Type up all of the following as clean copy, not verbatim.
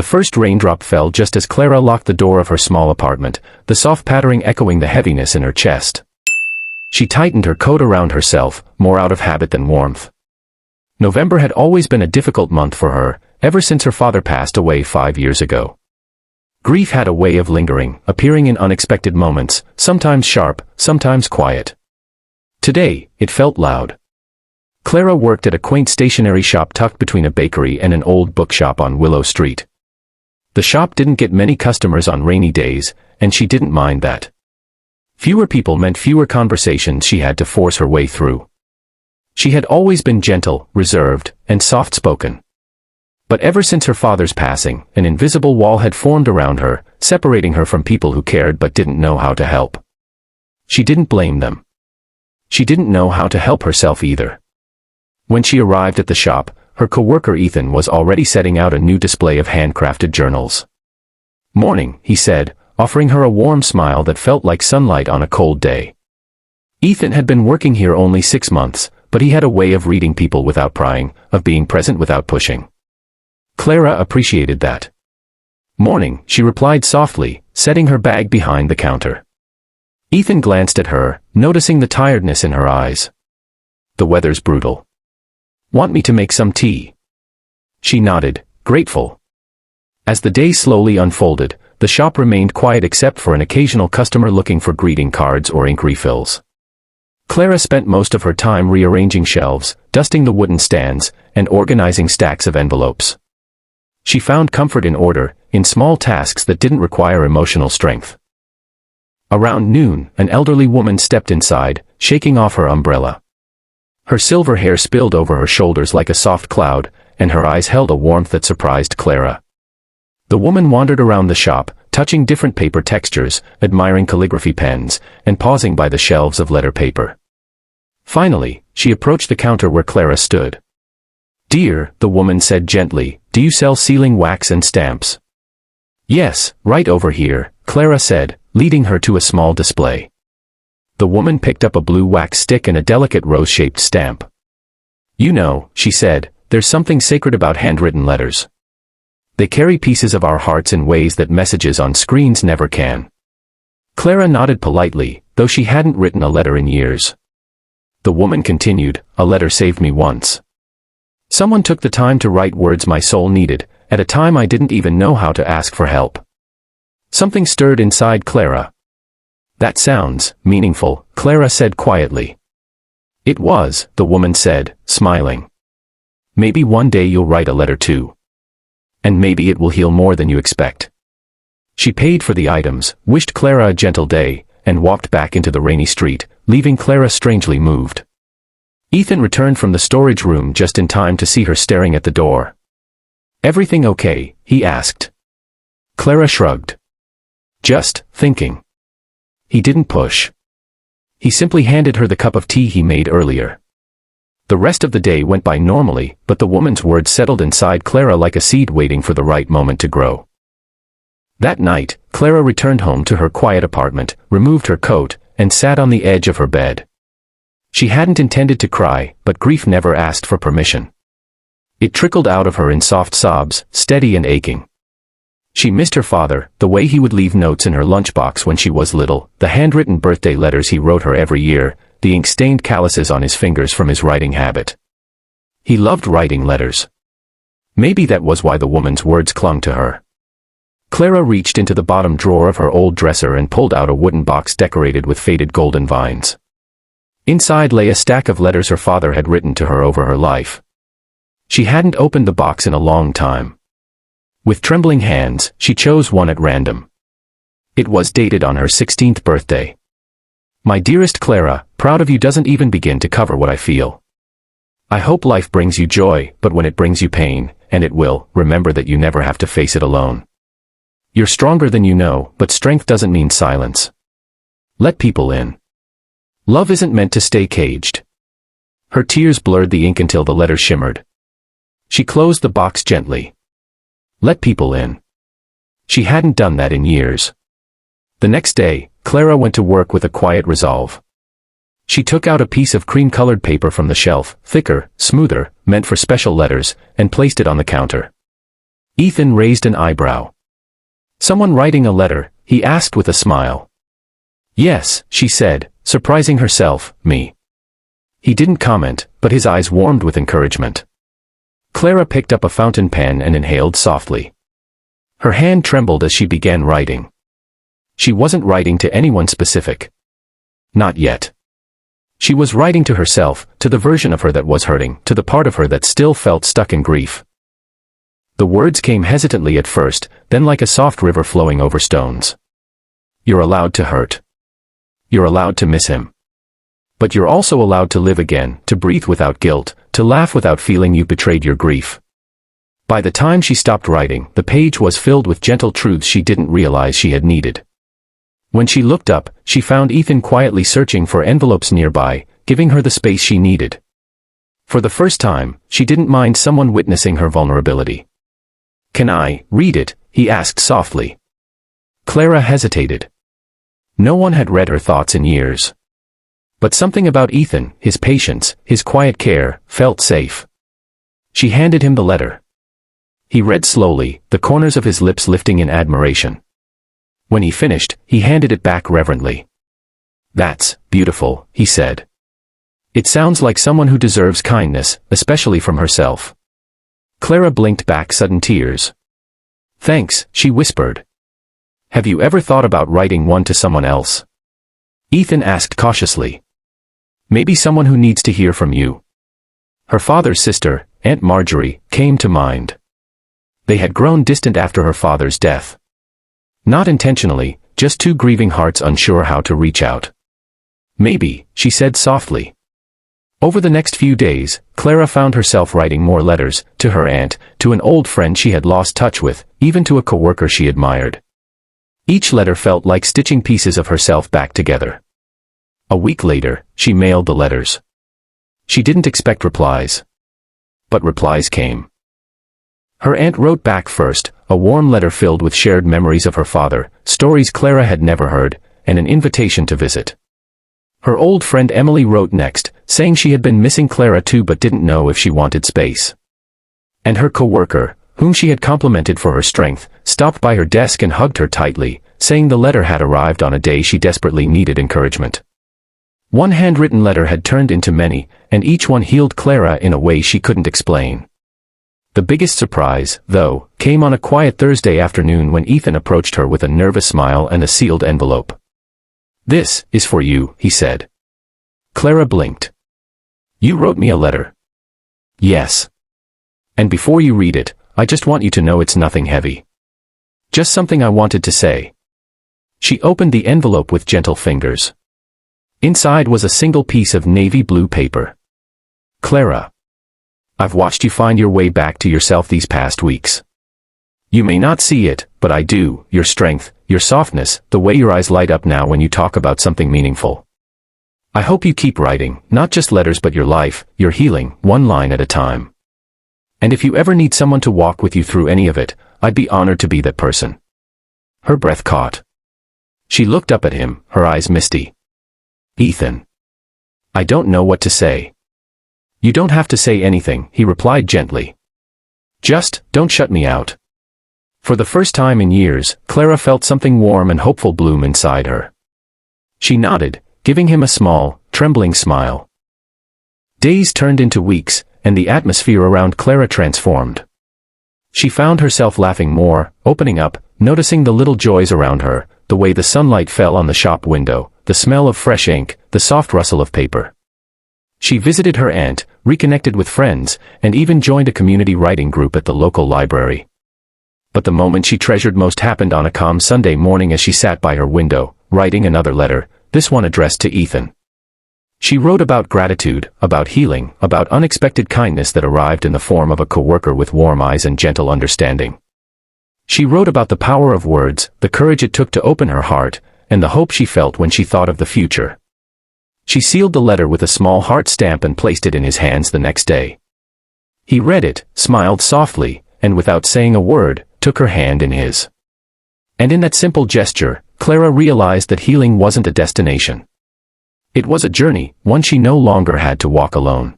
The first raindrop fell just as Clara locked the door of her small apartment, the soft pattering echoing the heaviness in her chest. She tightened her coat around herself, more out of habit than warmth. November had always been a difficult month for her, ever since her father passed away 5 years ago. Grief had a way of lingering, appearing in unexpected moments, sometimes sharp, sometimes quiet. Today, it felt loud. Clara worked at a quaint stationery shop tucked between a bakery and an old bookshop on Willow Street. The shop didn't get many customers on rainy days, and she didn't mind that. Fewer people meant fewer conversations she had to force her way through. She had always been gentle, reserved, and soft-spoken. But ever since her father's passing, an invisible wall had formed around her, separating her from people who cared but didn't know how to help. She didn't blame them. She didn't know how to help herself either. When she arrived at the shop, her coworker Ethan was already setting out a new display of handcrafted journals. "Morning," he said, offering her a warm smile that felt like sunlight on a cold day. Ethan had been working here only 6 months, but he had a way of reading people without prying, of being present without pushing. Clara appreciated that. "Morning," she replied softly, setting her bag behind the counter. Ethan glanced at her, noticing the tiredness in her eyes. "The weather's brutal. Want me to make some tea?" She nodded, grateful. As the day slowly unfolded, the shop remained quiet except for an occasional customer looking for greeting cards or ink refills. Clara spent most of her time rearranging shelves, dusting the wooden stands, and organizing stacks of envelopes. She found comfort in order, in small tasks that didn't require emotional strength. Around noon, an elderly woman stepped inside, shaking off her umbrella. Her silver hair spilled over her shoulders like a soft cloud, and her eyes held a warmth that surprised Clara. The woman wandered around the shop, touching different paper textures, admiring calligraphy pens, and pausing by the shelves of letter paper. Finally, she approached the counter where Clara stood. "Dear," the woman said gently, "do you sell sealing wax and stamps?" "Yes, right over here," Clara said, leading her to a small display. The woman picked up a blue wax stick and a delicate rose-shaped stamp. "You know," she said, "there's something sacred about handwritten letters. They carry pieces of our hearts in ways that messages on screens never can." Clara nodded politely, though she hadn't written a letter in years. The woman continued, "A letter saved me once. Someone took the time to write words my soul needed, at a time I didn't even know how to ask for help." Something stirred inside Clara. "That sounds meaningful," Clara said quietly. "It was," the woman said, smiling. "Maybe one day you'll write a letter too. And maybe it will heal more than you expect." She paid for the items, wished Clara a gentle day, and walked back into the rainy street, leaving Clara strangely moved. Ethan returned from the storage room just in time to see her staring at the door. "Everything okay?" he asked. Clara shrugged. "Just thinking." He didn't push. He simply handed her the cup of tea he made earlier. The rest of the day went by normally, but the woman's words settled inside Clara like a seed waiting for the right moment to grow. That night, Clara returned home to her quiet apartment, removed her coat, and sat on the edge of her bed. She hadn't intended to cry, but grief never asked for permission. It trickled out of her in soft sobs, steady and aching. She missed her father, the way he would leave notes in her lunchbox when she was little, the handwritten birthday letters he wrote her every year, the ink-stained calluses on his fingers from his writing habit. He loved writing letters. Maybe that was why the woman's words clung to her. Clara reached into the bottom drawer of her old dresser and pulled out a wooden box decorated with faded golden vines. Inside lay a stack of letters her father had written to her over her life. She hadn't opened the box in a long time. With trembling hands, she chose one at random. It was dated on her 16th birthday. "My dearest Clara, proud of you doesn't even begin to cover what I feel. I hope life brings you joy, but when it brings you pain, and it will, remember that you never have to face it alone. You're stronger than you know, but strength doesn't mean silence. Let people in. Love isn't meant to stay caged." Her tears blurred the ink until the letter shimmered. She closed the box gently. Let people in. She hadn't done that in years. The next day, Clara went to work with a quiet resolve. She took out a piece of cream-colored paper from the shelf, thicker, smoother, meant for special letters, and placed it on the counter. Ethan raised an eyebrow. Someone writing a letter, he asked with a smile. Yes, she said, surprising herself, me. He didn't comment, but his eyes warmed with encouragement. Clara picked up a fountain pen and inhaled softly. Her hand trembled as she began writing. She wasn't writing to anyone specific. Not yet. She was writing to herself, to the version of her that was hurting, to the part of her that still felt stuck in grief. The words came hesitantly at first, then like a soft river flowing over stones. You're allowed to hurt. You're allowed to miss him. But you're also allowed to live again, to breathe without guilt, to laugh without feeling you betrayed your grief. By the time she stopped writing, the page was filled with gentle truths she didn't realize she had needed. When she looked up, she found Ethan quietly searching for envelopes nearby, giving her the space she needed. For the first time, she didn't mind someone witnessing her vulnerability. Can I read it? He asked softly. Clara hesitated. No one had read her thoughts in years. But something about Ethan, his patience, his quiet care, felt safe. She handed him the letter. He read slowly, the corners of his lips lifting in admiration. When he finished, he handed it back reverently. That's beautiful, he said. It sounds like someone who deserves kindness, especially from herself. Clara blinked back sudden tears. Thanks, she whispered. Have you ever thought about writing one to someone else? Ethan asked cautiously. Maybe someone who needs to hear from you. Her father's sister, Aunt Marjorie, came to mind. They had grown distant after her father's death. Not intentionally, just two grieving hearts unsure how to reach out. Maybe, she said softly. Over the next few days, Clara found herself writing more letters, to her aunt, to an old friend she had lost touch with, even to a coworker she admired. Each letter felt like stitching pieces of herself back together. A week later, she mailed the letters. She didn't expect replies. But replies came. Her aunt wrote back first, a warm letter filled with shared memories of her father, stories Clara had never heard, and an invitation to visit. Her old friend Emily wrote next, saying she had been missing Clara too but didn't know if she wanted space. And her coworker, whom she had complimented for her strength, stopped by her desk and hugged her tightly, saying the letter had arrived on a day she desperately needed encouragement. One handwritten letter had turned into many, and each one healed Clara in a way she couldn't explain. The biggest surprise, though, came on a quiet Thursday afternoon when Ethan approached her with a nervous smile and a sealed envelope. This is for you, he said. Clara blinked. You wrote me a letter. Yes. And before you read it, I just want you to know it's nothing heavy. Just something I wanted to say. She opened the envelope with gentle fingers. Inside was a single piece of navy blue paper. Clara. I've watched you find your way back to yourself these past weeks. You may not see it, but I do, your strength, your softness, the way your eyes light up now when you talk about something meaningful. I hope you keep writing, not just letters but your life, your healing, one line at a time. And if you ever need someone to walk with you through any of it, I'd be honored to be that person. Her breath caught. She looked up at him, her eyes misty. Ethan. I don't know what to say. You don't have to say anything, he replied gently. Just, don't shut me out. For the first time in years, Clara felt something warm and hopeful bloom inside her. She nodded, giving him a small, trembling smile. Days turned into weeks, and the atmosphere around Clara transformed. She found herself laughing more, opening up, noticing the little joys around her, the way the sunlight fell on the shop window, the smell of fresh ink, the soft rustle of paper. She visited her aunt, reconnected with friends, and even joined a community writing group at the local library. But the moment she treasured most happened on a calm Sunday morning as she sat by her window, writing another letter, this one addressed to Ethan. She wrote about gratitude, about healing, about unexpected kindness that arrived in the form of a coworker with warm eyes and gentle understanding. She wrote about the power of words, the courage it took to open her heart, and the hope she felt when she thought of the future. She sealed the letter with a small heart stamp and placed it in his hands the next day. He read it, smiled softly, and without saying a word, took her hand in his. And in that simple gesture, Clara realized that healing wasn't a destination. It was a journey, one she no longer had to walk alone.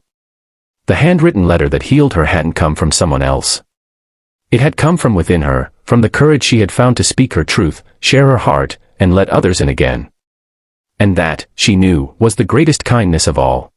The handwritten letter that healed her hadn't come from someone else. It had come from within her, from the courage she had found to speak her truth, share her heart, and let others in again. And that, she knew, was the greatest kindness of all.